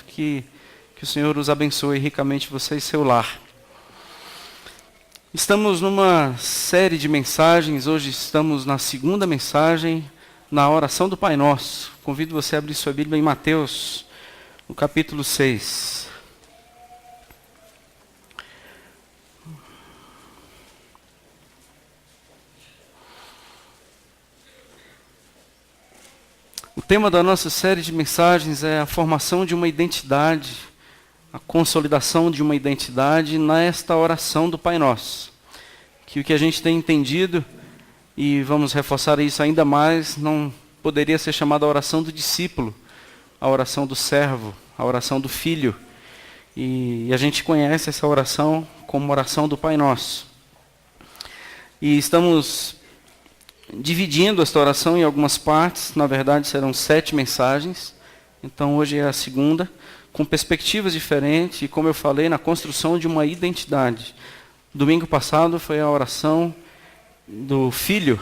Que o Senhor os abençoe ricamente, você e seu lar. Estamos numa série de mensagens, hoje estamos na segunda mensagem, na oração do Pai Nosso. Convido você a abrir sua Bíblia em Mateus, no capítulo 6. O tema da nossa série de mensagens é a formação de uma identidade, a consolidação de uma identidade nesta oração do Pai Nosso. Que o que a gente tem entendido, e vamos reforçar isso ainda mais, não poderia ser chamada a oração do discípulo, a oração do servo, a oração do filho. E a gente conhece essa oração como oração do Pai Nosso. E estamos dividindo esta oração em algumas partes, na verdade serão 7 mensagens, então hoje é a segunda, com perspectivas diferentes e, como eu falei, na construção de uma identidade. Domingo passado foi a oração do filho,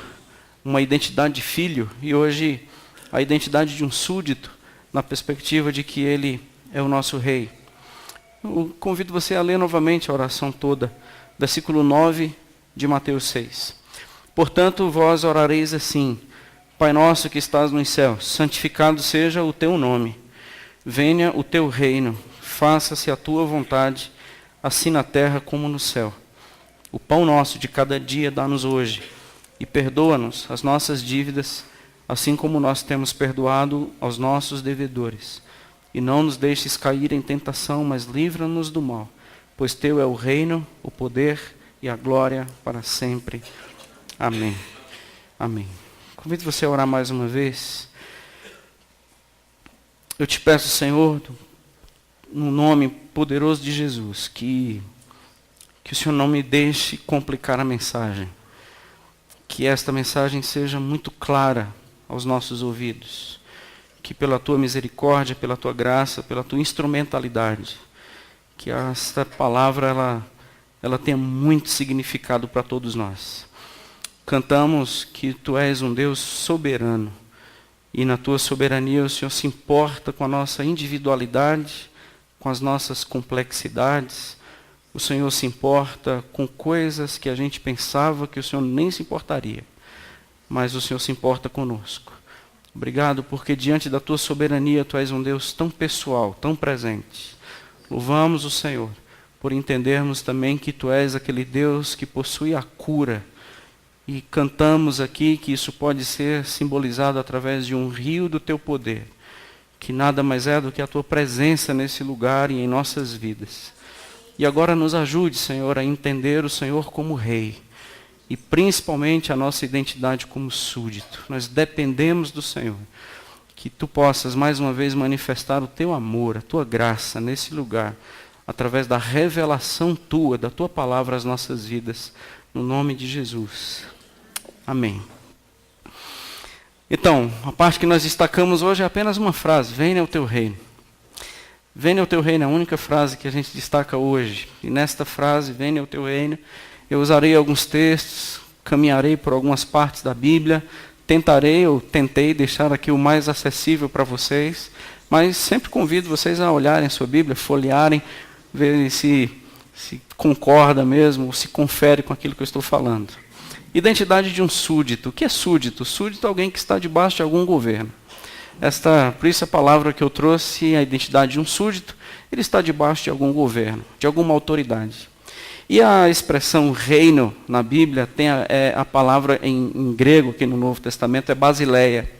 uma identidade de filho, e hoje a identidade de um súdito, na perspectiva de que ele é o nosso rei. Eu convido você a ler novamente a oração toda, versículo 9 de Mateus 6. Portanto, vós orareis assim: Pai nosso que estás nos céus, santificado seja o teu nome. Venha o teu reino, faça-se a tua vontade, assim na terra como no céu. O pão nosso de cada dia dá-nos hoje, e perdoa-nos as nossas dívidas, assim como nós temos perdoado aos nossos devedores. E não nos deixes cair em tentação, mas livra-nos do mal, pois teu é o reino, o poder e a glória para sempre. Amém. Amém. Convido você a orar mais uma vez. Eu te peço, Senhor, no nome poderoso de Jesus, que o Senhor não me deixe complicar a mensagem. Que esta mensagem seja muito clara aos nossos ouvidos. Que pela tua misericórdia, pela tua graça, pela tua instrumentalidade, que esta palavra ela tenha muito significado para todos nós. Cantamos que tu és um Deus soberano, e na tua soberania o Senhor se importa com a nossa individualidade, com as nossas complexidades. O Senhor se importa com coisas que a gente pensava que o Senhor nem se importaria, mas o Senhor se importa conosco. Obrigado porque diante da tua soberania tu és um Deus tão pessoal, tão presente. Louvamos o Senhor por entendermos também que tu és aquele Deus que possui a cura. E cantamos aqui que isso pode ser simbolizado através de um rio do teu poder, que nada mais é do que a tua presença nesse lugar e em nossas vidas. E agora nos ajude, Senhor, a entender o Senhor como Rei, e principalmente a nossa identidade como súdito. Nós dependemos do Senhor, que tu possas mais uma vez manifestar o teu amor, a tua graça nesse lugar, através da revelação tua, da tua palavra às nossas vidas, no nome de Jesus. Amém. Então, a parte que nós destacamos hoje é apenas uma frase: venha o teu reino. Venha o teu reino é a única frase que a gente destaca hoje. E nesta frase, venha o teu reino, eu usarei alguns textos, caminharei por algumas partes da Bíblia, tentei deixar aqui o mais acessível para vocês, mas sempre convido vocês a olharem a sua Bíblia, folhearem, verem se concorda mesmo, ou se confere com aquilo que eu estou falando. Identidade de um súdito. O que é súdito? Súdito é alguém que está debaixo de algum governo. Por isso a palavra que eu trouxe, a identidade de um súdito, ele está debaixo de algum governo, de alguma autoridade. E a expressão reino na Bíblia tem a palavra em grego, que no Novo Testamento é basileia.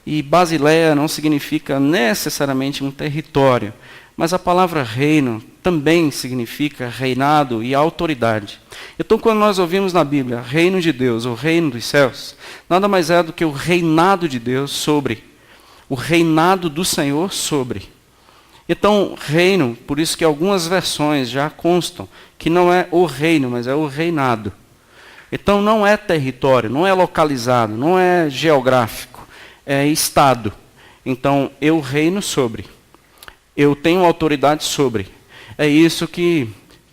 E basileia não significa necessariamente um território, mas a palavra reino também significa reinado e autoridade. Então, quando nós ouvimos na Bíblia reino de Deus, ou reino dos céus, nada mais é do que o reinado de Deus sobre, o reinado do Senhor sobre. Então, reino, por isso que algumas versões já constam que não é o reino, mas é o reinado. Então, não é território, não é localizado, não é geográfico, é estado. Então, eu reino sobre. Eu tenho autoridade sobre. É isso que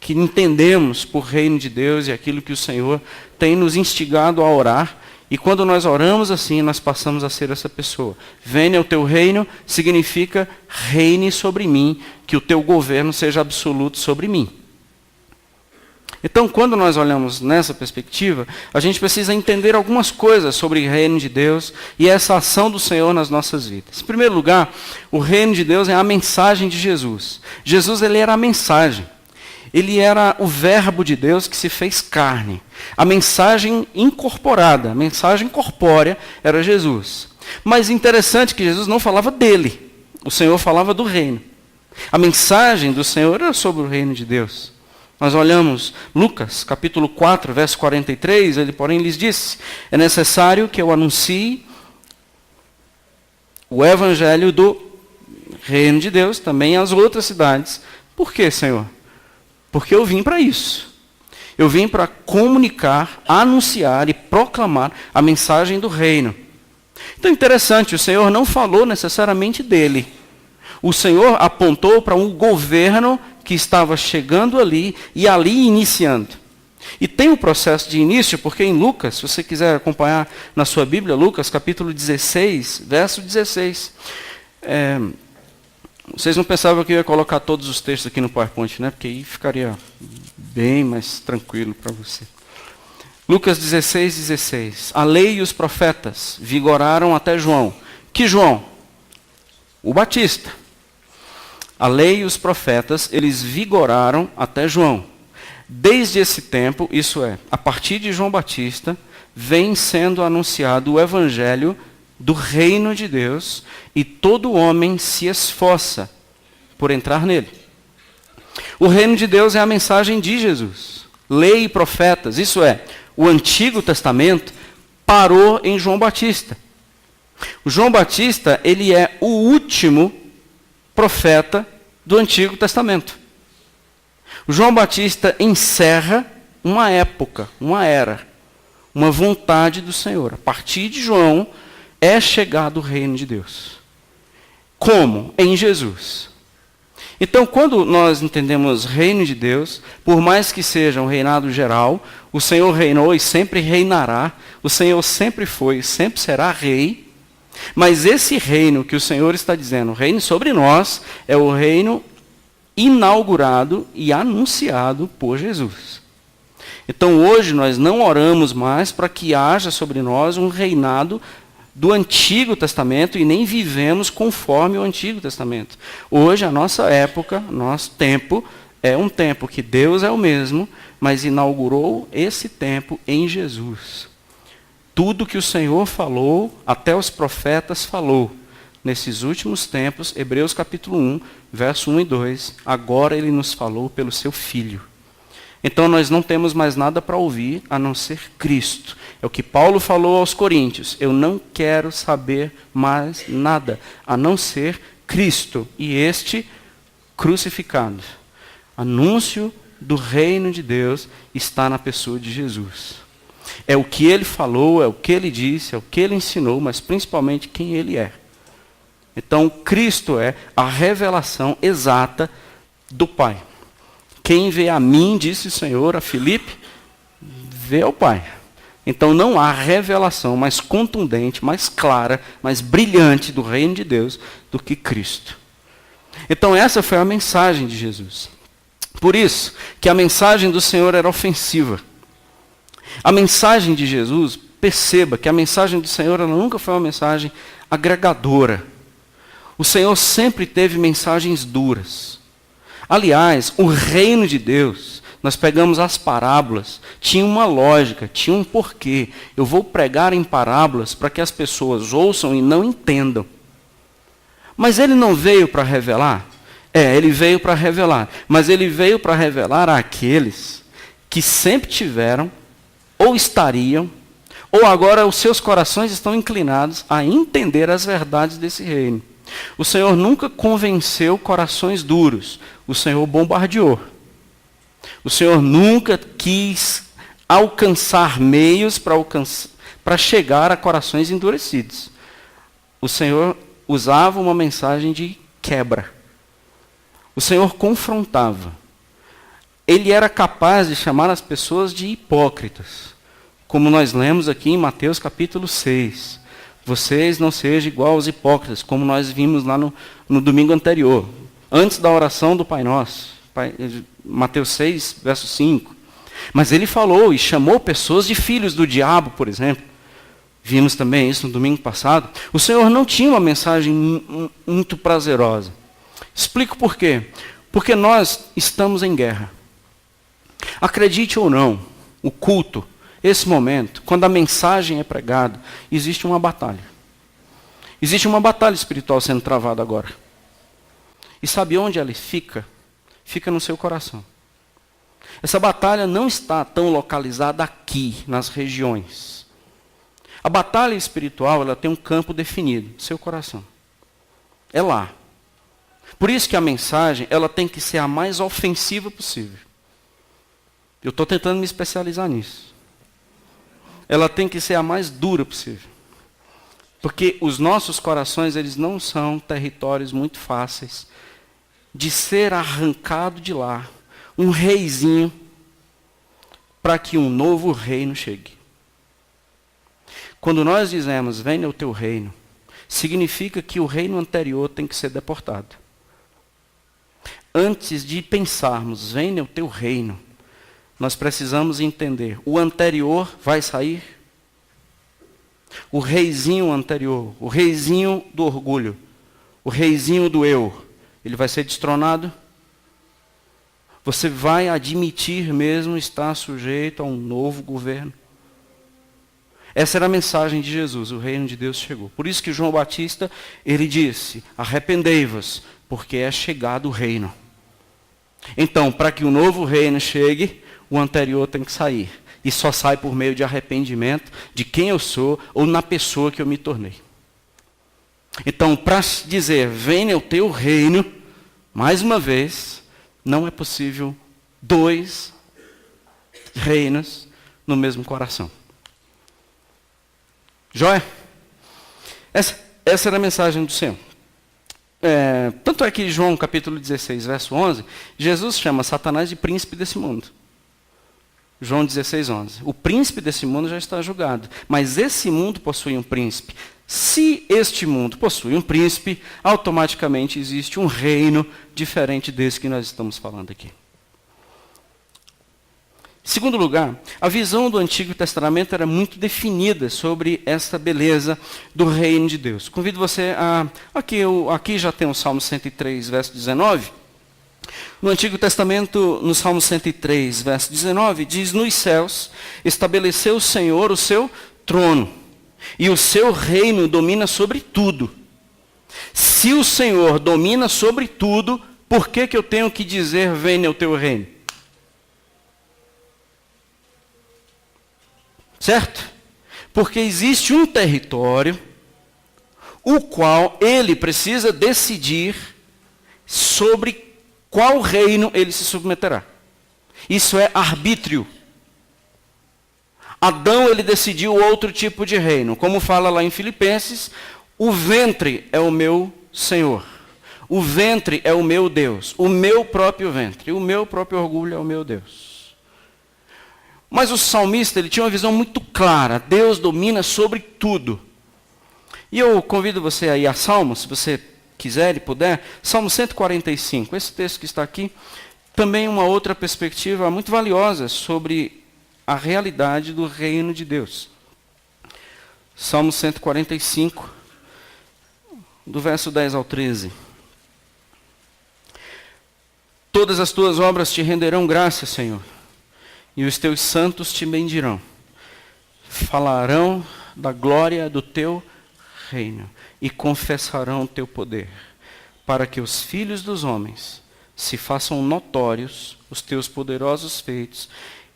entendemos por reino de Deus e aquilo que o Senhor tem nos instigado a orar E quando nós oramos assim, nós passamos a ser essa pessoa. Venha o teu reino significa reine sobre mim, que o teu governo seja absoluto sobre mim. Então, quando nós olhamos nessa perspectiva, a gente precisa entender algumas coisas sobre o reino de Deus e essa ação do Senhor nas nossas vidas. Em primeiro lugar, o reino de Deus é a mensagem de Jesus. Jesus, ele era a mensagem. Ele era o verbo de Deus que se fez carne. A mensagem incorporada, a mensagem corpórea era Jesus. Mas interessante que Jesus não falava dele. O Senhor falava do reino. A mensagem do Senhor era sobre o reino de Deus. Nós olhamos Lucas, capítulo 4, verso 43, ele, porém, lhes disse: é necessário que eu anuncie o evangelho do reino de Deus também às outras cidades. Por quê, Senhor? Porque eu vim para isso. Eu vim para comunicar, anunciar e proclamar a mensagem do reino. Então, interessante, o Senhor não falou necessariamente dele. O Senhor apontou para um governo que estava chegando ali e ali iniciando. E tem o processo de início, porque em Lucas, se você quiser acompanhar na sua Bíblia, Lucas capítulo 16, verso 16. Vocês não pensavam que eu ia colocar todos os textos aqui no PowerPoint, né? Porque aí ficaria bem mais tranquilo para você. Lucas 16, 16. A lei e os profetas vigoraram até João. Que João? O Batista. A lei e os profetas, eles vigoraram até João. Desde esse tempo, isso é, a partir de João Batista, vem sendo anunciado o evangelho do reino de Deus e todo homem se esforça por entrar nele. O reino de Deus é a mensagem de Jesus. Lei e profetas, isso é, o Antigo Testamento parou em João Batista. O João Batista, ele é o último profeta do Antigo Testamento. O João Batista encerra uma época, uma era, uma vontade do Senhor. A partir de João é chegado o reino de Deus. Como? Em Jesus. Então, quando nós entendemos reino de Deus, por mais que seja um reinado geral, o Senhor reinou e sempre reinará, o Senhor sempre foi e sempre será rei. Mas esse reino que o Senhor está dizendo, o reino sobre nós, é o reino inaugurado e anunciado por Jesus. Então hoje nós não oramos mais para que haja sobre nós um reinado do Antigo Testamento e nem vivemos conforme o Antigo Testamento. Hoje a nossa época, nosso tempo, é um tempo que Deus é o mesmo, mas inaugurou esse tempo em Jesus. Tudo que o Senhor falou, até os profetas falou. Nesses últimos tempos, Hebreus capítulo 1, verso 1 e 2, agora ele nos falou pelo seu Filho. Então nós não temos mais nada para ouvir a não ser Cristo. É o que Paulo falou aos Coríntios. Eu não quero saber mais nada a não ser Cristo e este crucificado. Anúncio do reino de Deus está na pessoa de Jesus. É o que ele falou, é o que ele disse, é o que ele ensinou, mas principalmente quem ele é. Então, Cristo é a revelação exata do Pai. Quem vê a mim, disse o Senhor a Filipe, vê ao Pai. Então, não há revelação mais contundente, mais clara, mais brilhante do reino de Deus do que Cristo. Então, essa foi a mensagem de Jesus. Por isso que a mensagem do Senhor era ofensiva. A mensagem de Jesus, perceba que a mensagem do Senhor ela nunca foi uma mensagem agregadora. O Senhor sempre teve mensagens duras. Aliás, o reino de Deus, nós pegamos as parábolas, tinha uma lógica, tinha um porquê. Eu vou pregar em parábolas para que as pessoas ouçam e não entendam. Mas ele não veio para revelar? Ele veio para revelar. Mas ele veio para revelar àqueles que sempre tiveram ou estariam, ou agora os seus corações estão inclinados a entender as verdades desse reino. O Senhor nunca convenceu corações duros, o Senhor bombardeou. O Senhor nunca quis alcançar meios para chegar a corações endurecidos. O Senhor usava uma mensagem de quebra. O Senhor confrontava. Ele era capaz de chamar as pessoas de hipócritas. Como nós lemos aqui em Mateus capítulo 6. Vocês não sejam igual aos hipócritas, como nós vimos lá no domingo anterior. Antes da oração do Pai Nosso. Mateus 6, verso 5. Mas ele falou e chamou pessoas de filhos do diabo, por exemplo. Vimos também isso no domingo passado. O Senhor não tinha uma mensagem muito prazerosa. Explico por quê. Porque nós estamos em guerra. Acredite ou não, o culto, esse momento, quando a mensagem é pregada, existe uma batalha. Existe uma batalha espiritual sendo travada agora. E sabe onde ela fica? Fica no seu coração. Essa batalha não está tão localizada aqui, nas regiões. A batalha espiritual, ela tem um campo definido, seu coração. É lá. Por isso que a mensagem, ela tem que ser a mais ofensiva possível. Eu estou tentando me especializar nisso. Ela tem que ser a mais dura possível. Porque os nossos corações, eles não são territórios muito fáceis de ser arrancado de lá um reizinho para que um novo reino chegue. Quando nós dizemos, venha o teu reino, significa que o reino anterior tem que ser deportado. Antes de pensarmos, venha o teu reino, nós precisamos entender, o anterior vai sair? O reizinho anterior, o reizinho do orgulho, o reizinho do eu, ele vai ser destronado? Você vai admitir mesmo estar sujeito a um novo governo? Essa era a mensagem de Jesus, o reino de Deus chegou. Por isso que João Batista, ele disse, arrependei-vos, porque é chegado o reino. Então, para que o novo reino chegue, o anterior tem que sair. E só sai por meio de arrependimento de quem eu sou ou na pessoa que eu me tornei. Então, para dizer, venha o teu reino, mais uma vez, não é possível dois reinos no mesmo coração. Joia? Essa era a mensagem do Senhor. Tanto é que João capítulo 16, verso 11, Jesus chama Satanás de príncipe desse mundo. João 16, 11. O príncipe desse mundo já está julgado, mas esse mundo possui um príncipe. Se este mundo possui um príncipe, automaticamente existe um reino diferente desse que nós estamos falando aqui. Em segundo lugar, a visão do Antigo Testamento era muito definida sobre essa beleza do reino de Deus. Convido você a... Aqui já tem o Salmo 103, verso 19. No Antigo Testamento, no Salmo 103, verso 19, diz, nos céus estabeleceu o Senhor o seu trono, e o seu reino domina sobre tudo. Se o Senhor domina sobre tudo, por que eu tenho que dizer, venha o teu reino? Certo? Porque existe um território, o qual ele precisa decidir sobre qual reino ele se submeterá. Isso é arbítrio. Adão, ele decidiu outro tipo de reino. Como fala lá em Filipenses, o ventre é o meu Senhor. O ventre é o meu Deus. O meu próprio ventre. O meu próprio orgulho é o meu Deus. Mas o salmista, ele tinha uma visão muito clara. Deus domina sobre tudo. E eu convido você a ir a Salmos, se você quiser e puder. Salmo 145. Esse texto que está aqui, também uma outra perspectiva muito valiosa sobre a realidade do reino de Deus. Salmo 145, do verso 10 ao 13. Todas as tuas obras te renderão graça, Senhor, e os teus santos te bendirão. Falarão da glória do teu reino e confessarão o teu poder, para que os filhos dos homens se façam notórios os teus poderosos feitos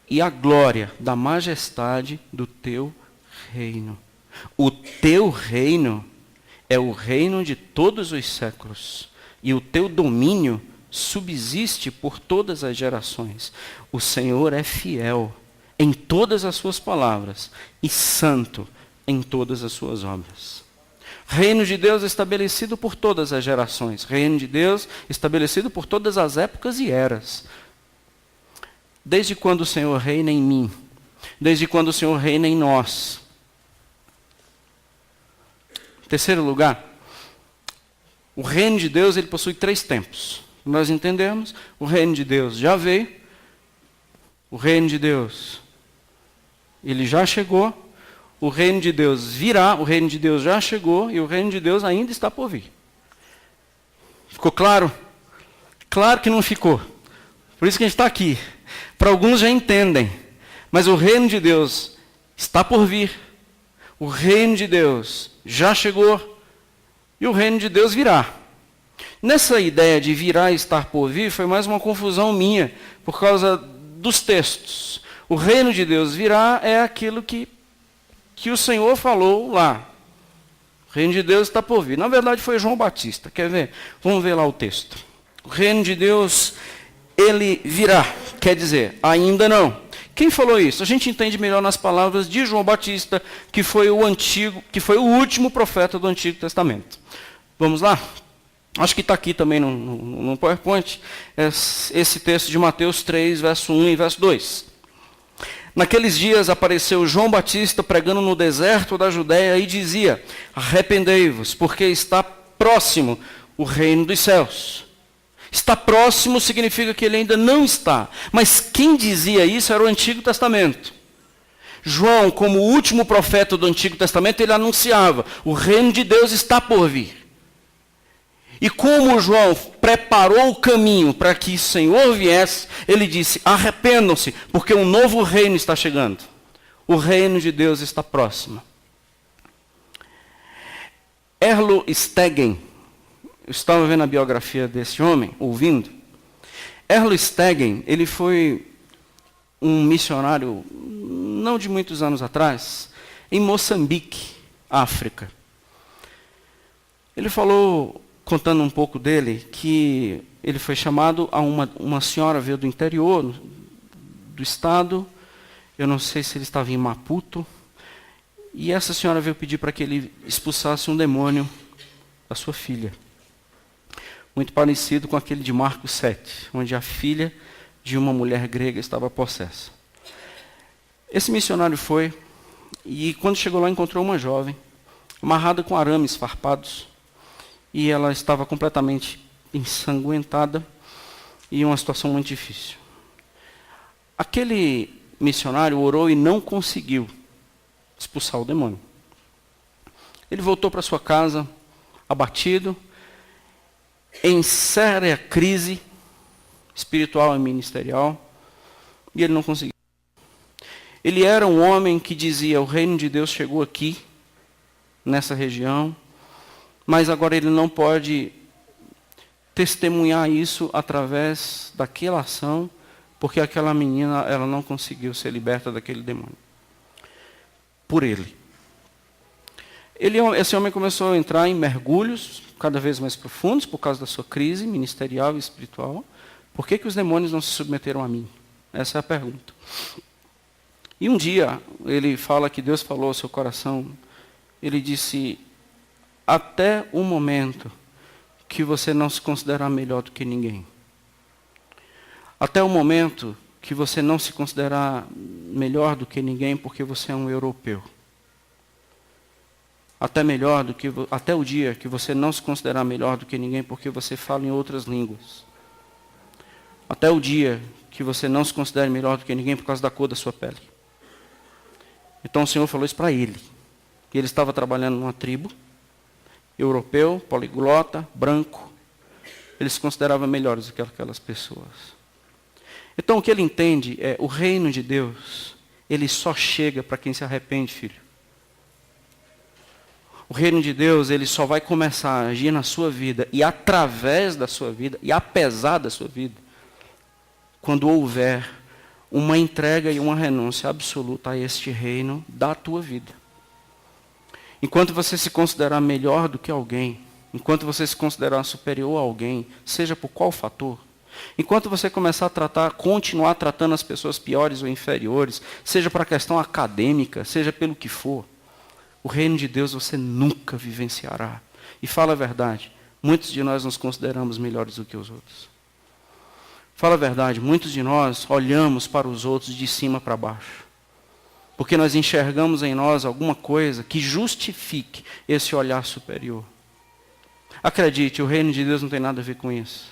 e a glória da majestade do teu reino. O teu reino é o reino de todos os séculos, e o teu domínio subsiste por todas as gerações. O Senhor é fiel em todas as suas palavras e santo em todas as suas obras. Reino de Deus estabelecido por todas as gerações. Reino de Deus estabelecido por todas as épocas e eras. Desde quando o Senhor reina em mim, desde quando o Senhor reina em nós. Em terceiro lugar, o reino de Deus ele possui 3 tempos. Nós entendemos, o reino de Deus já veio, o reino de Deus ele já chegou, o reino de Deus virá, o reino de Deus já chegou e o reino de Deus ainda está por vir. Ficou claro? Claro que não ficou. Por isso que a gente está aqui. Para alguns já entendem, mas o reino de Deus está por vir, o reino de Deus já chegou e o reino de Deus virá. Nessa ideia de virá e estar por vir, foi mais uma confusão minha, por causa dos textos. O reino de Deus virá é aquilo que o Senhor falou lá. O reino de Deus está por vir. Na verdade foi João Batista. Quer ver? Vamos ver lá o texto. O reino de Deus, ele virá. Quer dizer, ainda não. Quem falou isso? A gente entende melhor nas palavras de João Batista, que foi o último profeta do Antigo Testamento. Vamos lá? Acho que está aqui também no PowerPoint, esse texto de Mateus 3, verso 1 e verso 2. Naqueles dias apareceu João Batista pregando no deserto da Judéia e dizia: arrependei-vos, porque está próximo o reino dos céus. Está próximo significa que ele ainda não está. Mas quem dizia isso era o Antigo Testamento. João, como o último profeta do Antigo Testamento, ele anunciava: o reino de Deus está por vir. E como João preparou o caminho para que o Senhor viesse, ele disse: arrependam-se, porque um novo reino está chegando. O reino de Deus está próximo. Erlo Stegen, eu estava vendo a biografia desse homem, ouvindo. Erlo Stegen, ele foi um missionário, não de muitos anos atrás, em Moçambique, África. Ele falou, contando um pouco dele, que ele foi chamado a uma senhora, veio do interior do estado, eu não sei se ele estava em Maputo, e essa senhora veio pedir para que ele expulsasse um demônio da sua filha. Muito parecido com aquele de Marcos 7, onde a filha de uma mulher grega estava possessa. Esse missionário foi, e quando chegou lá encontrou uma jovem, amarrada com arames farpados, e ela estava completamente ensanguentada e em uma situação muito difícil. Aquele missionário orou e não conseguiu expulsar o demônio. Ele voltou para sua casa, abatido, em séria crise espiritual e ministerial, e ele não conseguiu. Ele era um homem que dizia: o reino de Deus chegou aqui, nessa região, mas agora ele não pode testemunhar isso através daquela ação, porque aquela menina ela não conseguiu ser liberta daquele demônio. Por ele. Esse homem começou a entrar em mergulhos cada vez mais profundos por causa da sua crise ministerial e espiritual. Por que os demônios não se submeteram a mim? Essa é a pergunta. E um dia, ele fala que Deus falou ao seu coração, ele disse: até o momento que você não se considerar melhor do que ninguém. Até o momento que você não se considerar melhor do que ninguém porque você é um europeu. Até o dia que você não se considerar melhor do que ninguém porque você fala em outras línguas. Até o dia que você não se considere melhor do que ninguém por causa da cor da sua pele. Então o Senhor falou isso para ele. Ele estava trabalhando numa tribo, europeu, poliglota, branco. Ele se considerava melhores do que aquelas pessoas. Então o que ele entende é: o reino de Deus, ele só chega para quem se arrepende, filho. O reino de Deus, ele só vai começar a agir na sua vida e através da sua vida e apesar da sua vida, quando houver uma entrega e uma renúncia absoluta a este reino da tua vida. Enquanto você se considerar melhor do que alguém, enquanto você se considerar superior a alguém, seja por qual fator, enquanto você começar a continuar tratando as pessoas piores ou inferiores, seja para a questão acadêmica, seja pelo que for, o reino de Deus você nunca vivenciará. E fala a verdade, muitos de nós nos consideramos melhores do que os outros. Fala a verdade, muitos de nós olhamos para os outros de cima para baixo. porque nós enxergamos em nós alguma coisa que justifique esse olhar superior. Acredite, o reino de Deus não tem nada a ver com isso.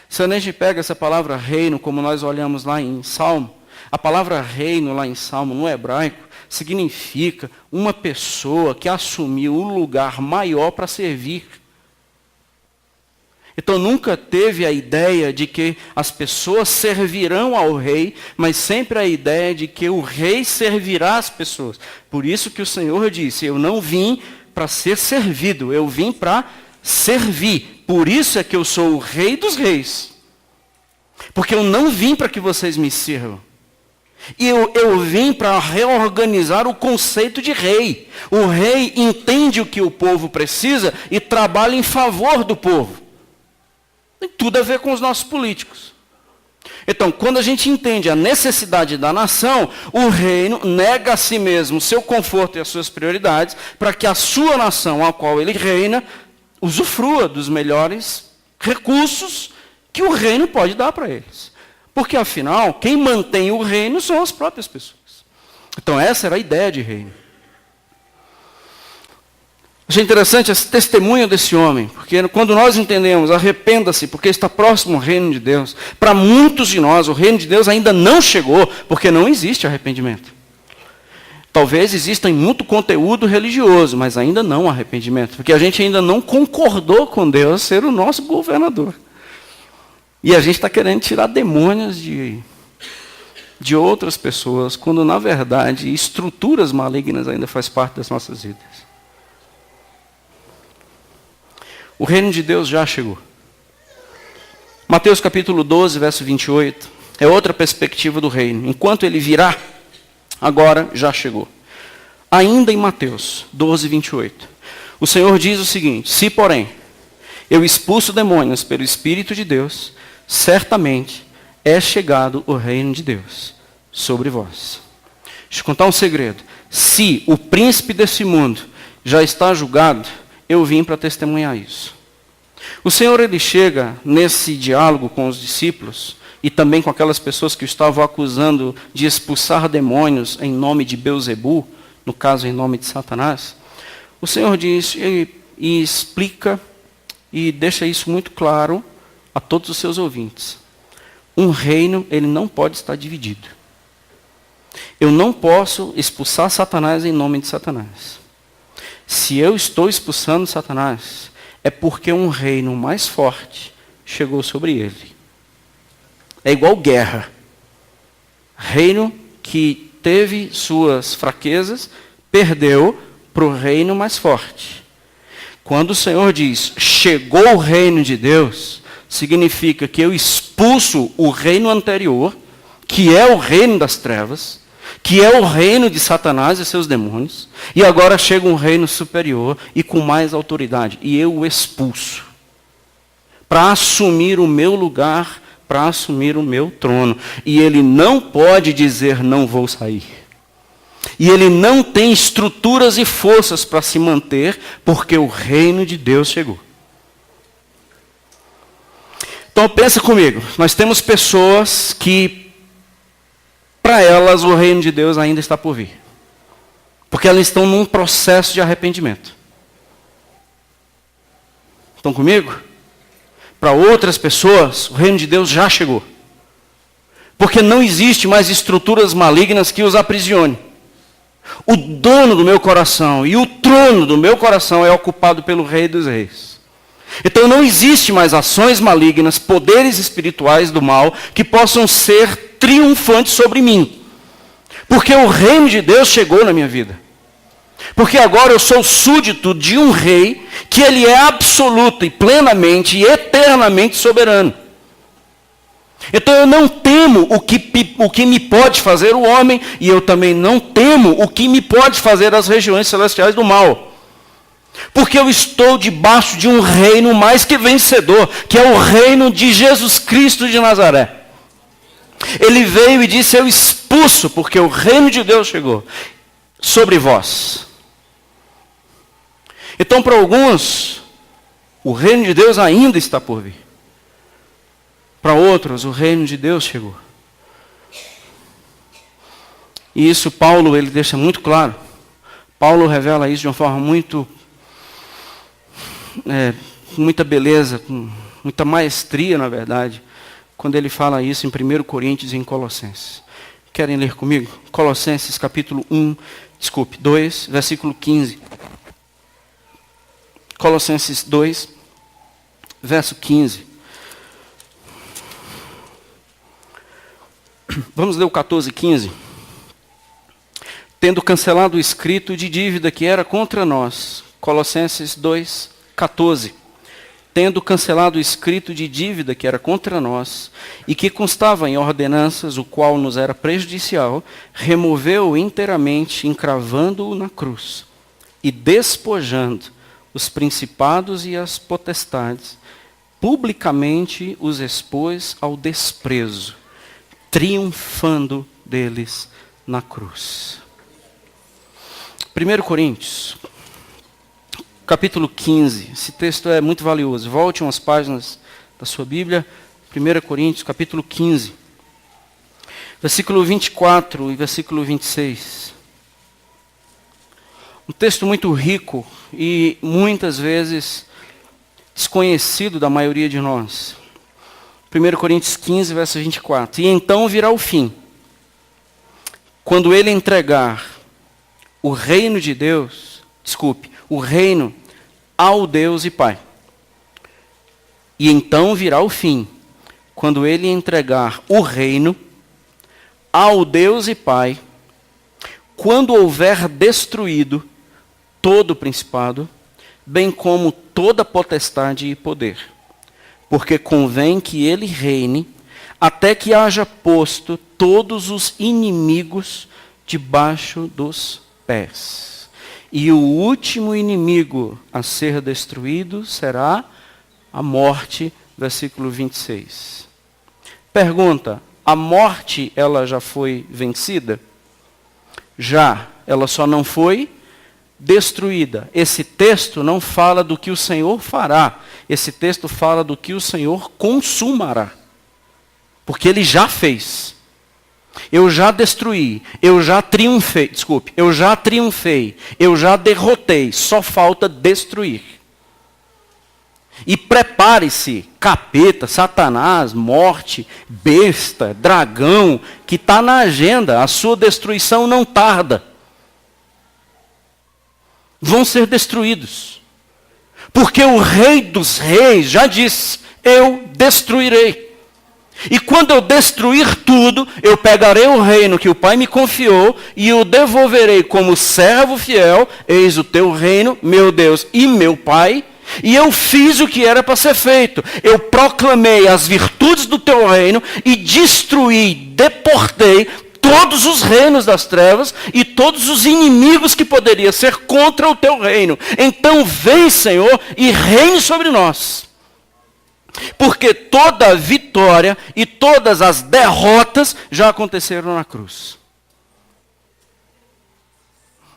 Se a gente pega essa palavra reino, como nós olhamos lá em Salmo, a palavra reino lá em Salmo, no hebraico, significa uma pessoa que assumiu um lugar maior para servir. Então nunca teve a ideia de que as pessoas servirão ao rei, mas sempre a ideia de que o rei servirá as pessoas. Por isso que o Senhor disse, eu não vim para ser servido, eu vim para servir. Por isso é que eu sou o rei dos reis. Porque eu não vim para que vocês me sirvam. E eu vim para reorganizar o conceito de rei. O rei entende o que o povo precisa e trabalha em favor do povo. Tem tudo a ver com os nossos políticos. Então, quando a gente entende a necessidade da nação, o reino nega a si mesmo o seu conforto e as suas prioridades para que a sua nação, a qual ele reina, usufrua dos melhores recursos que o reino pode dar para eles. Porque, afinal, quem mantém o reino são as próprias pessoas. Então, essa era a ideia de reino. Achei interessante esse testemunho desse homem, porque quando nós entendemos, arrependa-se, porque está próximo ao reino de Deus, para muitos de nós, o reino de Deus ainda não chegou, porque não existe arrependimento. Talvez exista muito conteúdo religioso, mas ainda não arrependimento, porque a gente ainda não concordou com Deus ser o nosso governador. E a gente está querendo tirar demônios de outras pessoas, quando na verdade estruturas malignas ainda fazem parte das nossas vidas. O reino de Deus já chegou. Mateus capítulo 12, verso 28, é outra perspectiva do reino. Enquanto ele virá, agora já chegou. Ainda em Mateus 12, 28, o Senhor diz o seguinte, se porém eu expulso demônios pelo Espírito de Deus, certamente é chegado o reino de Deus sobre vós. Deixa eu contar um segredo. Se o príncipe desse mundo já está julgado, eu vim para testemunhar isso. O Senhor, ele chega nesse diálogo com os discípulos e também com aquelas pessoas que o estavam acusando de expulsar demônios em nome de Belzebu, no caso em nome de Satanás. O Senhor diz e explica e deixa isso muito claro a todos os seus ouvintes. Um reino, ele não pode estar dividido. Eu não posso expulsar Satanás em nome de Satanás. Se eu estou expulsando Satanás, é porque um reino mais forte chegou sobre ele. É igual guerra. Reino que teve suas fraquezas, perdeu para o reino mais forte. Quando o Senhor diz, chegou o reino de Deus, significa que eu expulso o reino anterior, que é o reino das trevas, que é o reino de Satanás e seus demônios, e agora chega um reino superior e com mais autoridade, e eu o expulso, para assumir o meu lugar, para assumir o meu trono, e ele não pode dizer não vou sair, e ele não tem estruturas e forças para se manter, porque o reino de Deus chegou. Então pensa comigo, nós temos pessoas que para elas o reino de Deus ainda está por vir. Porque elas estão num processo de arrependimento. Estão comigo? Para outras pessoas, o reino de Deus já chegou. Porque não existe mais estruturas malignas que os aprisione. O dono do meu coração e o trono do meu coração é ocupado pelo Rei dos Reis. Então não existe mais ações malignas, poderes espirituais do mal que possam ser triunfantes sobre mim. Porque o reino de Deus chegou na minha vida. Porque agora eu sou súdito de um rei que ele é absoluto e plenamente e eternamente soberano. Então eu não temo o que me pode fazer o homem e eu também não temo o que me pode fazer as regiões celestiais do mal. Porque eu estou debaixo de um reino mais que vencedor, que é o reino de Jesus Cristo de Nazaré. Ele veio e disse, eu expulso, porque o reino de Deus chegou sobre vós. Então, para alguns, o reino de Deus ainda está por vir. Para outros, o reino de Deus chegou. E isso Paulo, ele deixa muito claro. Paulo revela isso de uma forma com muita beleza, com muita maestria, na verdade, quando ele fala isso em 1 Coríntios e em Colossenses. Querem ler comigo? Colossenses capítulo 2, versículo 15. Colossenses 2, verso 15. Vamos ler o 14 e 15. Tendo cancelado o escrito de dívida que era contra nós. Colossenses 2, 14. Tendo cancelado o escrito de dívida que era contra nós, e que constava em ordenanças, o qual nos era prejudicial, removeu-o inteiramente, encravando-o na cruz, e despojando os principados e as potestades, publicamente os expôs ao desprezo, triunfando deles na cruz. 1 Coríntios, capítulo 15. Esse texto é muito valioso. Volte umas páginas da sua Bíblia. 1 Coríntios, capítulo 15. Versículo 24 e versículo 26. Um texto muito rico e muitas vezes desconhecido da maioria de nós. 1 Coríntios 15, verso 24. E então virá o fim, quando ele entregar o reino de Deus, o reino ao Deus e Pai. E então virá o fim, quando ele entregar o reino ao Deus e Pai, quando houver destruído todo o principado, bem como toda potestade e poder. Porque convém que ele reine, até que haja posto todos os inimigos debaixo dos pés. E o último inimigo a ser destruído será a morte, versículo 26. Pergunta: a morte, ela já foi vencida? Já, ela só não foi destruída. Esse texto não fala do que o Senhor fará. Esse texto fala do que o Senhor consumará. Porque ele já fez. Eu já destruí, eu já triunfei, eu já derrotei, só falta destruir. E prepare-se, capeta, Satanás, morte, besta, dragão, que está na agenda, a sua destruição não tarda. Vão ser destruídos. Porque o Rei dos Reis já disse: eu destruirei. E quando eu destruir tudo, eu pegarei o reino que o Pai me confiou e o devolverei como servo fiel. Eis o teu reino, meu Deus e meu Pai. E eu fiz o que era para ser feito. Eu proclamei as virtudes do teu reino e destruí, deportei todos os reinos das trevas e todos os inimigos que poderiam ser contra o teu reino. Então vem, Senhor, e reine sobre nós. Porque toda a vitória e todas as derrotas já aconteceram na cruz.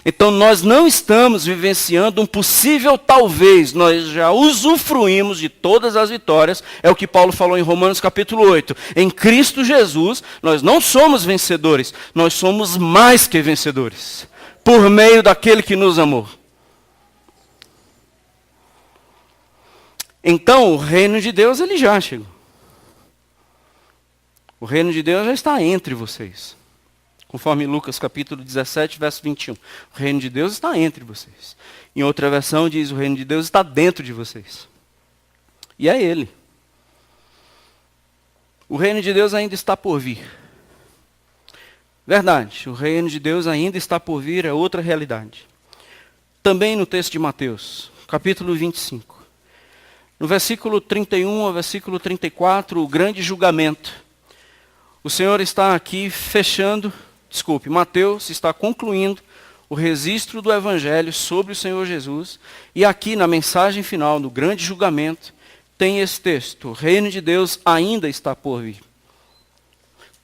Então nós não estamos vivenciando um possível talvez, nós já usufruímos de todas as vitórias, é o que Paulo falou em Romanos capítulo 8. Em Cristo Jesus, nós não somos vencedores, nós somos mais que vencedores, por meio daquele que nos amou. Então, o reino de Deus, ele já chegou. O reino de Deus já está entre vocês. Conforme Lucas capítulo 17, verso 21. O reino de Deus está entre vocês. Em outra versão diz: o reino de Deus está dentro de vocês. E é ele. O reino de Deus ainda está por vir. Verdade, o reino de Deus ainda está por vir, é outra realidade. Também no texto de Mateus, capítulo 25. No versículo 31 ao versículo 34, o grande julgamento. O Senhor está aqui Mateus está concluindo o registro do Evangelho sobre o Senhor Jesus. E aqui na mensagem final, no grande julgamento, tem esse texto: o reino de Deus ainda está por vir.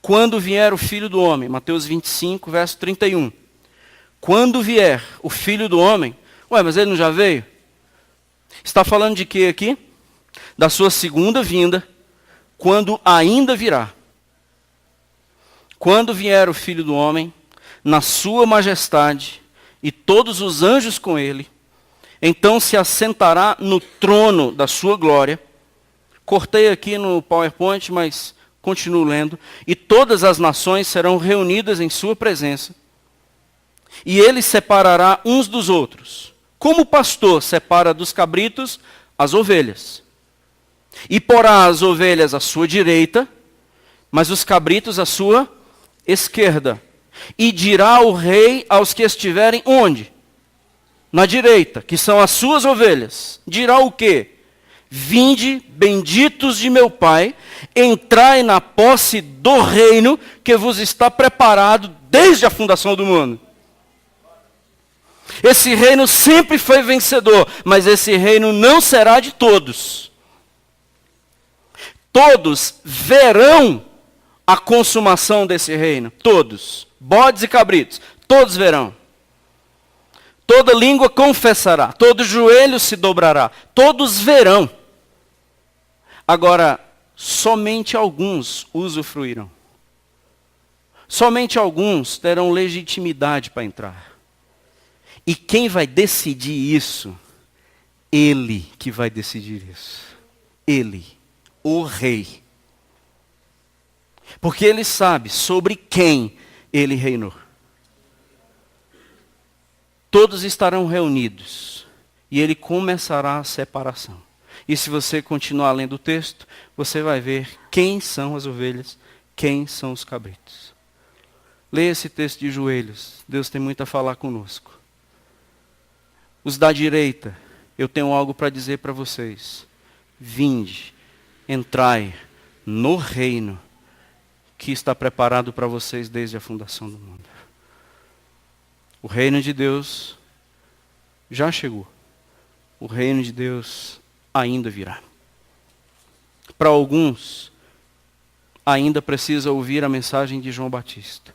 Quando vier o Filho do Homem, Mateus 25, verso 31. Quando vier o Filho do Homem, mas ele não já veio? Está falando de quê aqui? Da sua segunda vinda, quando ainda virá. Quando vier o Filho do Homem, na sua majestade, e todos os anjos com ele. Então se assentará no trono da sua glória. Cortei aqui no PowerPoint, mas continuo lendo. E todas as nações serão reunidas em sua presença. E ele separará uns dos outros, como o pastor separa dos cabritos as ovelhas. E porá as ovelhas à sua direita, mas os cabritos à sua esquerda. E dirá o rei aos que estiverem onde? Na direita, que são as suas ovelhas. Dirá o quê? Vinde, benditos de meu Pai, entrai na posse do reino que vos está preparado desde a fundação do mundo. Esse reino sempre foi vencedor, mas esse reino não será de todos. Todos verão a consumação desse reino. Todos. Bodes e cabritos. Todos verão. Toda língua confessará. Todo joelho se dobrará. Todos verão. Agora, somente alguns usufruirão. Somente alguns terão legitimidade para entrar. E quem vai decidir isso? Ele que vai decidir isso. Ele, o rei. Porque ele sabe sobre quem ele reinou. Todos estarão reunidos. E ele começará a separação. E se você continuar lendo o texto, você vai ver quem são as ovelhas, quem são os cabritos. Leia esse texto de joelhos. Deus tem muito a falar conosco. Os da direita, eu tenho algo para dizer para vocês. Vinde, entrai no reino que está preparado para vocês desde a fundação do mundo. O reino de Deus já chegou. O reino de Deus ainda virá. Para alguns, ainda precisa ouvir a mensagem de João Batista.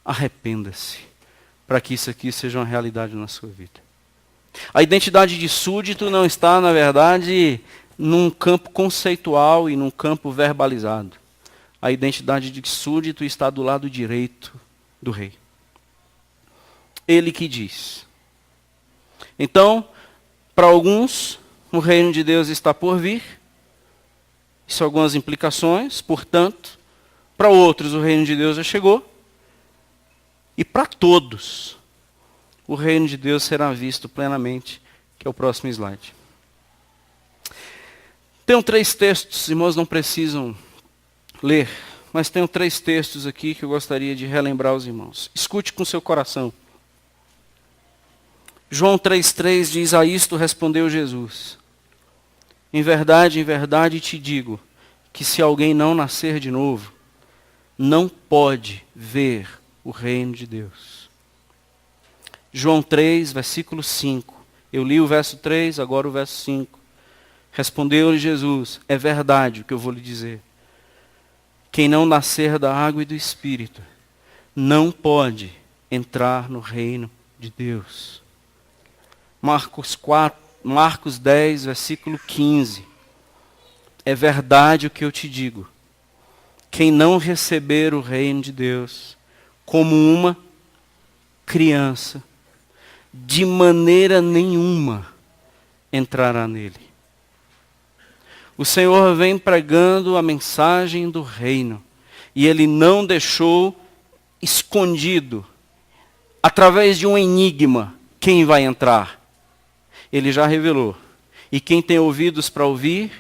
Arrependa-se, para que isso aqui seja uma realidade na sua vida. A identidade de súdito não está, na verdade, num campo conceitual e num campo verbalizado. A identidade de súdito está do lado direito do rei. Ele que diz. Então, para alguns, o reino de Deus está por vir. Isso algumas implicações, portanto. Para outros, o reino de Deus já chegou. E para todos, o reino de Deus será visto plenamente, que é o próximo slide. Tenho 3 textos, irmãos não precisam ler, mas tenho 3 textos aqui que eu gostaria de relembrar aos irmãos. Escute com seu coração. João 3,3 diz: a isto respondeu Jesus: em verdade te digo, que se alguém não nascer de novo, não pode ver o reino de Deus. João 3, versículo 5. Eu li o verso 3, agora o verso 5. Respondeu-lhe Jesus: é verdade o que eu vou lhe dizer. Quem não nascer da água e do Espírito, não pode entrar no reino de Deus. Marcos 10, versículo 15. É verdade o que eu te digo. Quem não receber o reino de Deus como uma criança, de maneira nenhuma entrará nele. O Senhor vem pregando a mensagem do reino, e Ele não deixou escondido, através de um enigma, quem vai entrar. Ele já revelou. E quem tem ouvidos para ouvir,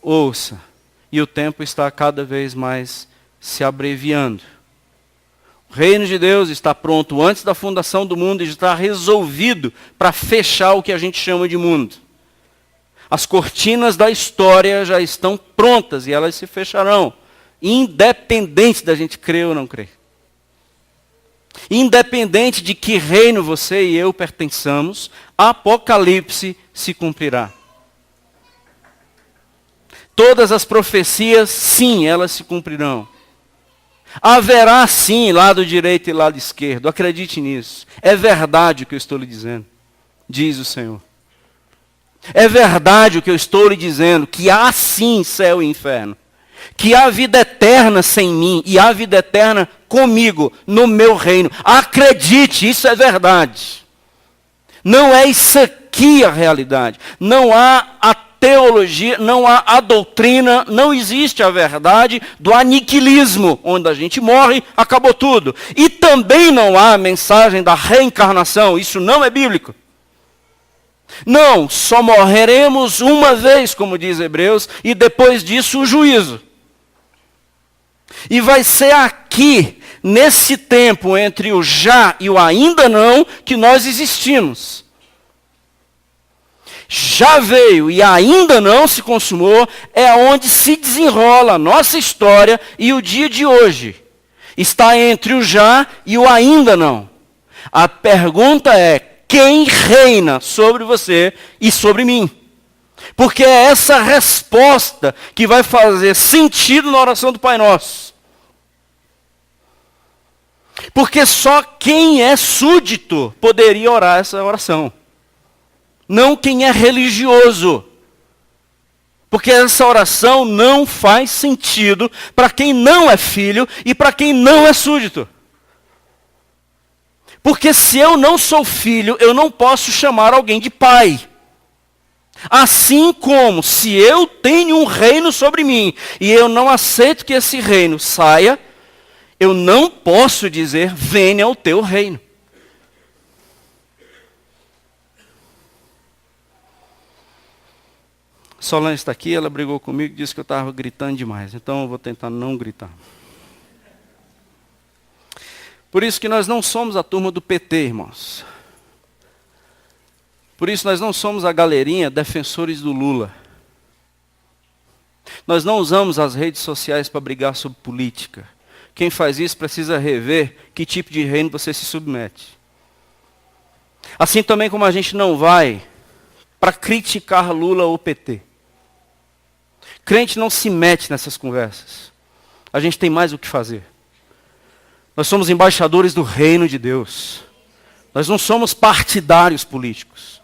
ouça. E o tempo está cada vez mais se abreviando. O reino de Deus está pronto antes da fundação do mundo e está resolvido para fechar o que a gente chama de mundo. As cortinas da história já estão prontas e elas se fecharão, independente da gente crer ou não crer. Independente de que reino você e eu pertençamos, Apocalipse se cumprirá. Todas as profecias, sim, elas se cumprirão. Haverá sim lado direito e lado esquerdo, acredite nisso. É verdade o que eu estou lhe dizendo, diz o Senhor. É verdade o que eu estou lhe dizendo, que há sim céu e inferno. que há vida eterna sem mim e há vida eterna comigo, no meu reino. Acredite, isso é verdade. Não é isso aqui a realidade. Não há a teologia, não há a doutrina, não existe a verdade do aniquilismo, onde a gente morre, acabou tudo. E também não há a mensagem da reencarnação, isso não é bíblico. Não, só morreremos uma vez, como diz Hebreus, e depois disso o juízo. E vai ser aqui, nesse tempo entre o já e o ainda não, que nós existimos. Já veio e ainda não se consumou, é onde se desenrola a nossa história e o dia de hoje. Está entre o já e o ainda não. A pergunta é, quem reina sobre você e sobre mim? Porque é essa resposta que vai fazer sentido na oração do Pai Nosso. Porque só quem é súdito poderia orar essa oração. Não quem é religioso. Porque essa oração não faz sentido para quem não é filho e para quem não é súdito. Porque se eu não sou filho, eu não posso chamar alguém de pai. Assim como se eu tenho um reino sobre mim e eu não aceito que esse reino saia, eu não posso dizer, venha o teu reino. Solange está aqui, ela brigou comigo e disse que eu estava gritando demais. Então eu vou tentar não gritar. Por isso que nós não somos a turma do PT, irmãos. Por isso nós não somos a galerinha defensores do Lula. Nós não usamos as redes sociais para brigar sobre política. Quem faz isso precisa rever que tipo de reino você se submete. Assim também como a gente não vai para criticar Lula ou PT. Crente não se mete nessas conversas. A gente tem mais o que fazer. Nós somos embaixadores do reino de Deus. Nós não somos partidários políticos.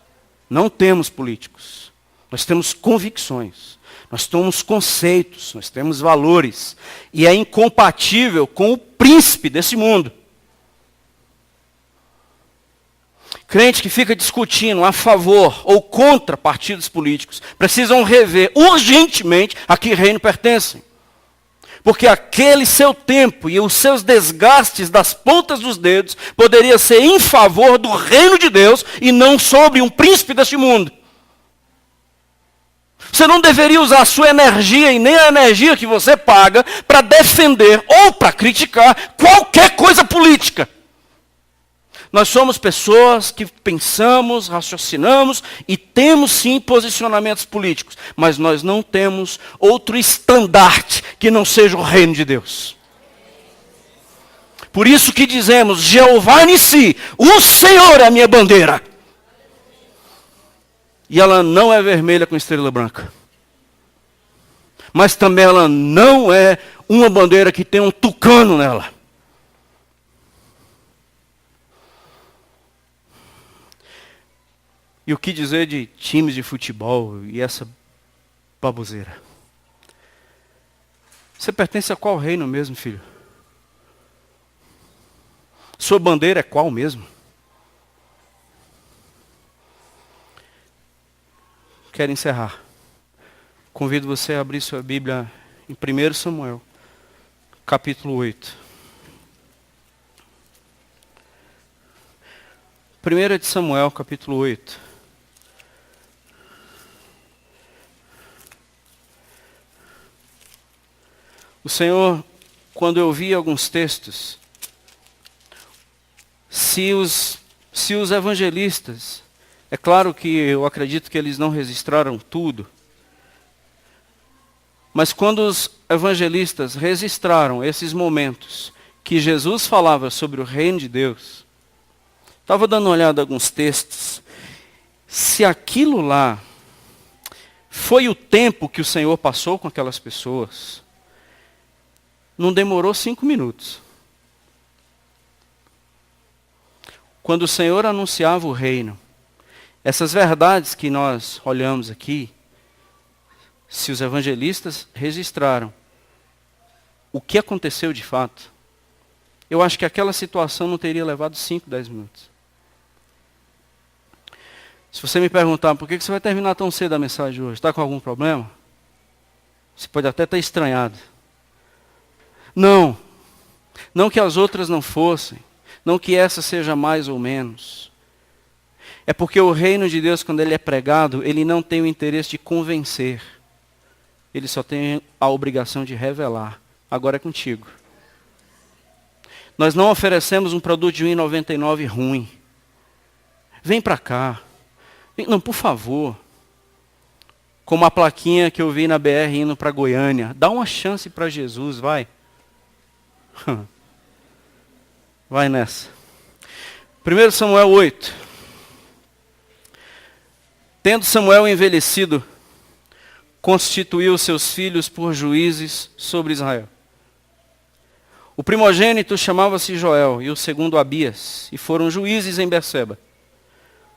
Não temos políticos. Nós temos convicções. Nós temos conceitos. Nós temos valores. E é incompatível com o príncipe desse mundo. Crente que fica discutindo a favor ou contra partidos políticos precisam rever urgentemente a que reino pertencem. Porque aquele seu tempo e os seus desgastes das pontas dos dedos poderia ser em favor do reino de Deus e não sobre um príncipe deste mundo. Você não deveria usar a sua energia e nem a energia que você paga para defender ou para criticar qualquer coisa política. Nós somos pessoas que pensamos, raciocinamos e temos sim posicionamentos políticos, mas nós não temos outro estandarte que não seja o reino de Deus. Por isso que dizemos, Jeová Nissi, o Senhor é a minha bandeira. E ela não é vermelha com estrela branca. Mas também ela não é uma bandeira que tem um tucano nela. E o que dizer de times de futebol e essa baboseira? Você pertence a qual reino mesmo, filho? Sua bandeira é qual mesmo? Quero encerrar. Convido você a abrir sua Bíblia em 1 Samuel, capítulo 8. 1 de Samuel, capítulo 8. O Senhor, quando eu vi alguns textos, se os evangelistas, é claro que eu acredito que eles não registraram tudo, mas quando os evangelistas registraram esses momentos que Jesus falava sobre o reino de Deus, estava dando uma olhada em alguns textos, se aquilo lá foi o tempo que o Senhor passou com aquelas pessoas, não demorou 5 minutos. Quando o Senhor anunciava o reino, essas verdades que nós olhamos aqui, se os evangelistas registraram, o que aconteceu de fato, eu acho que aquela situação não teria levado 5, 10 minutos. Se você me perguntar por que você vai terminar tão cedo a mensagem hoje, está com algum problema? Você pode até estar estranhado. Não que as outras não fossem, não que essa seja mais ou menos. É porque o reino de Deus, quando ele é pregado, ele não tem o interesse de convencer. Ele só tem a obrigação de revelar. Agora é contigo. Nós não oferecemos um produto de R$1,99 ruim. Vem para cá. Não, por favor. Como a plaquinha que eu vi na BR indo para Goiânia. Dá uma chance para Jesus, vai. Vai nessa. 1 Samuel 8. Tendo Samuel envelhecido, constituiu seus filhos por juízes sobre Israel. O primogênito chamava-se Joel e o segundo Abias, e foram juízes em Berseba.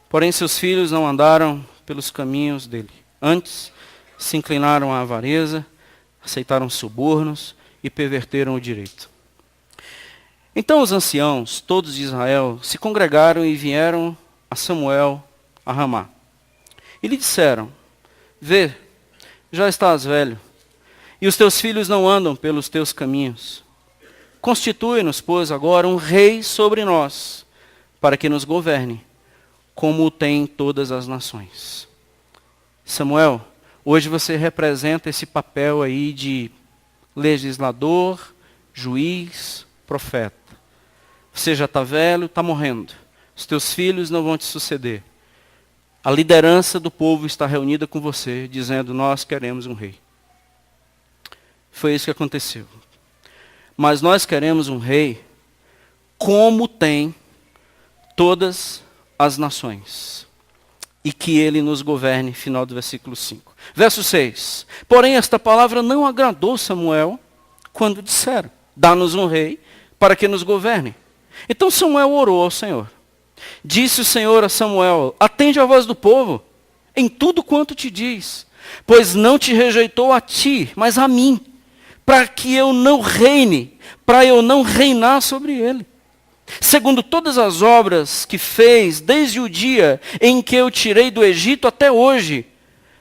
Porém seus filhos não andaram pelos caminhos dele. Antes se inclinaram à avareza, aceitaram subornos e perverteram o direito. Então os anciãos, todos de Israel, se congregaram e vieram a Samuel a Ramá. E lhe disseram: vê, já estás velho, e os teus filhos não andam pelos teus caminhos. Constitui-nos, pois, agora um rei sobre nós, para que nos governe, como o tem todas as nações. Samuel, hoje você representa esse papel aí de legislador, juiz, profeta. Você já está velho, está morrendo. Os teus filhos não vão te suceder. A liderança do povo está reunida com você, dizendo: nós queremos um rei. Foi isso que aconteceu. Mas nós queremos um rei como tem todas as nações, e que ele nos governe, final do versículo 5. Verso 6. Porém esta palavra não agradou Samuel quando disseram: dá-nos um rei para que nos governe. Então Samuel orou ao Senhor. Disse o Senhor a Samuel: atende a voz do povo em tudo quanto te diz, pois não te rejeitou a ti, mas a mim, para que eu não reine, para eu não reinar sobre ele. Segundo todas as obras que fez desde o dia em que eu tirei do Egito até hoje,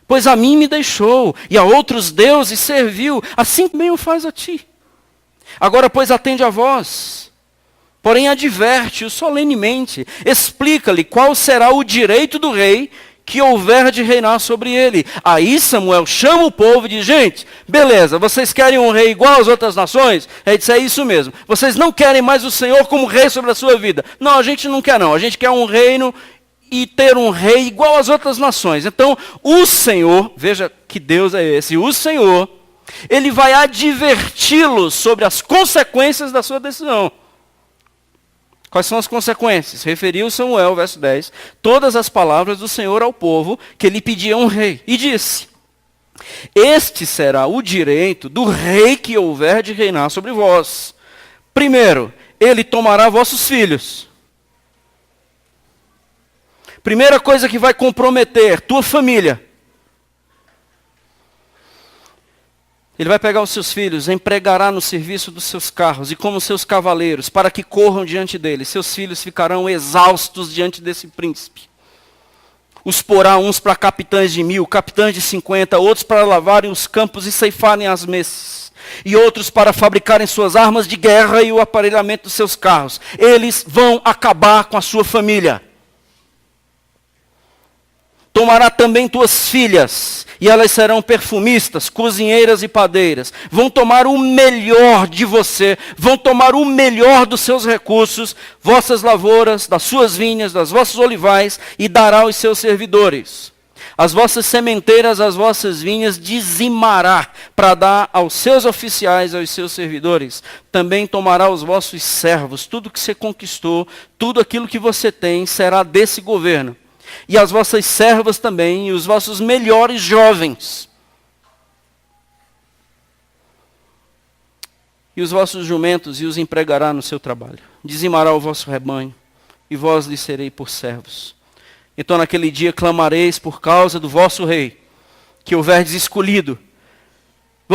pois a mim me deixou e a outros deuses serviu, assim também o faz a ti. Agora, pois, atende a voz, porém adverte-o solenemente, explica-lhe qual será o direito do rei que houver de reinar sobre ele. Aí Samuel chama o povo e diz: gente, beleza, vocês querem um rei igual às outras nações? Ele disse: é isso mesmo. Vocês não querem mais o Senhor como rei sobre a sua vida? Não, a gente não quer não. A gente quer um reino e ter um rei igual às outras nações. Então, o Senhor, veja que Deus é esse, o Senhor, ele vai adverti-los sobre as consequências da sua decisão. Quais são as consequências? Referiu Samuel, verso 10, todas as palavras do Senhor ao povo que lhe pedia um rei. E disse: este será o direito do rei que houver de reinar sobre vós. Primeiro, ele tomará vossos filhos. Primeira coisa que vai comprometer tua família. Ele vai pegar os seus filhos, empregará no serviço dos seus carros e como seus cavaleiros, para que corram diante dele. Seus filhos ficarão exaustos diante desse príncipe. Os porá uns para capitães de 1000, capitães de 50, outros para lavarem os campos e ceifarem as messes, e outros para fabricarem suas armas de guerra e o aparelhamento dos seus carros. Eles vão acabar com a sua família. Tomará também tuas filhas, e elas serão perfumistas, cozinheiras e padeiras. Vão tomar o melhor de você, vão tomar o melhor dos seus recursos, vossas lavouras, das suas vinhas, das vossas olivais, e dará aos seus servidores. As vossas sementeiras, as vossas vinhas dizimará, para dar aos seus oficiais, aos seus servidores. Também tomará os vossos servos, tudo que você conquistou, tudo aquilo que você tem, será desse governo. E as vossas servas também, e os vossos melhores jovens. E os vossos jumentos, e os empregará no seu trabalho. Dizimará o vosso rebanho, e vós lhe serei por servos. Então naquele dia clamareis por causa do vosso rei, que houverdes escolhido.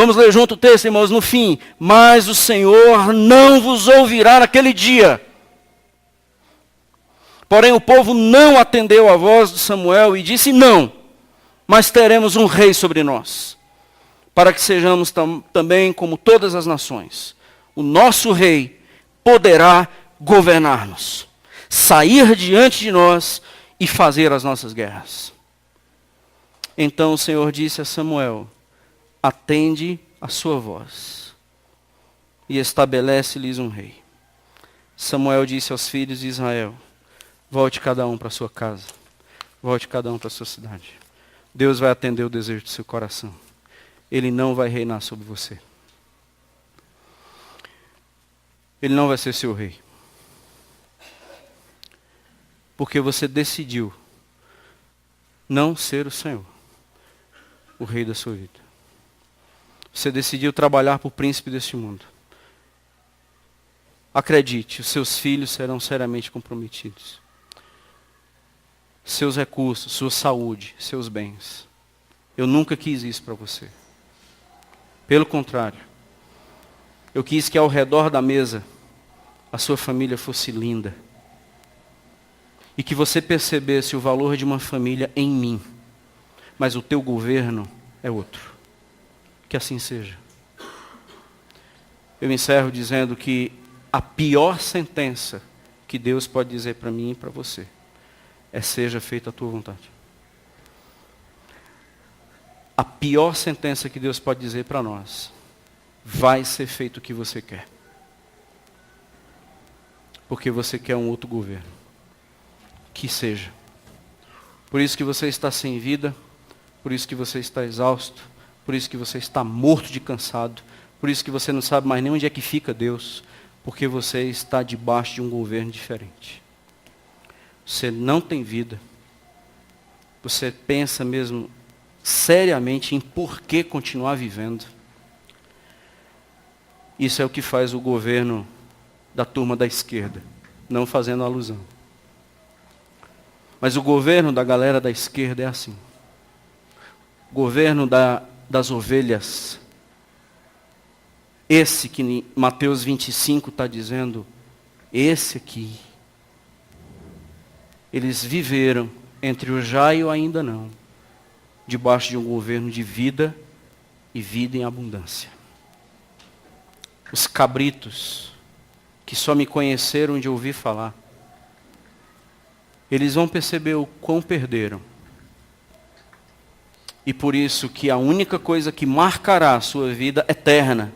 Vamos ler junto o texto, irmãos, no fim. Mas o Senhor não vos ouvirá naquele dia. Porém o povo não atendeu à voz de Samuel e disse, não, mas teremos um rei sobre nós, para que sejamos também como todas as nações. O nosso rei poderá governar-nos, sair diante de nós e fazer as nossas guerras. Então o Senhor disse a Samuel, atende a sua voz e estabelece-lhes um rei. Samuel disse aos filhos de Israel, volte cada um para a sua casa, volte cada um para a sua cidade. Deus vai atender o desejo do seu coração. Ele não vai reinar sobre você. Ele não vai ser seu rei. Porque você decidiu não ser o Senhor, o rei da sua vida. Você decidiu trabalhar para o príncipe deste mundo. Acredite, os seus filhos serão seriamente comprometidos. Seus recursos, sua saúde, seus bens. Eu nunca quis isso para você. Pelo contrário, eu quis que ao redor da mesa a sua família fosse linda. E que você percebesse o valor de uma família em mim. Mas o teu governo é outro. Que assim seja. Eu encerro dizendo que a pior sentença que Deus pode dizer para mim e para você é seja feita a tua vontade. A pior sentença que Deus pode dizer para nós, vai ser feito o que você quer. Porque você quer um outro governo. Que seja. Por isso que você está sem vida, por isso que você está exausto, por isso que você está morto de cansado, por isso que você não sabe mais nem onde é que fica Deus, porque você está debaixo de um governo diferente. Você não tem vida. Você pensa mesmo seriamente em por que continuar vivendo. Isso é o que faz o governo da turma da esquerda, não fazendo alusão. Mas o governo da galera da esquerda é assim. O governo das ovelhas. Esse que Mateus 25 está dizendo, esse aqui. Eles viveram entre o já e o ainda não, debaixo de um governo de vida e vida em abundância. Os cabritos, que só me conheceram de ouvir falar, eles vão perceber o quão perderam. E por isso que a única coisa que marcará a sua vida eterna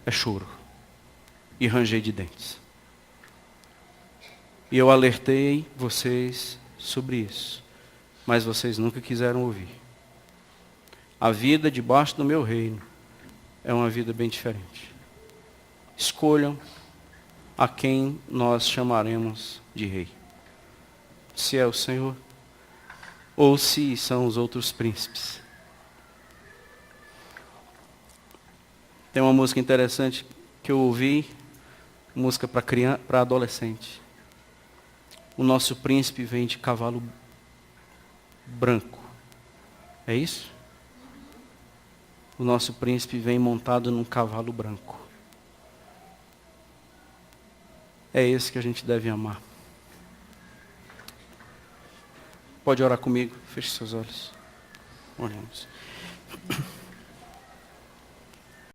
é choro e ranger de dentes. E eu alertei vocês sobre isso, mas vocês nunca quiseram ouvir. A vida debaixo do meu reino é uma vida bem diferente. Escolham a quem nós chamaremos de rei. Se é o Senhor, ou se são os outros príncipes. Tem uma música interessante que eu ouvi, música para criança, para adolescente. O nosso príncipe vem de cavalo branco. É isso? O nosso príncipe vem montado num cavalo branco. É esse que a gente deve amar. Pode orar comigo? Feche seus olhos. Oremos.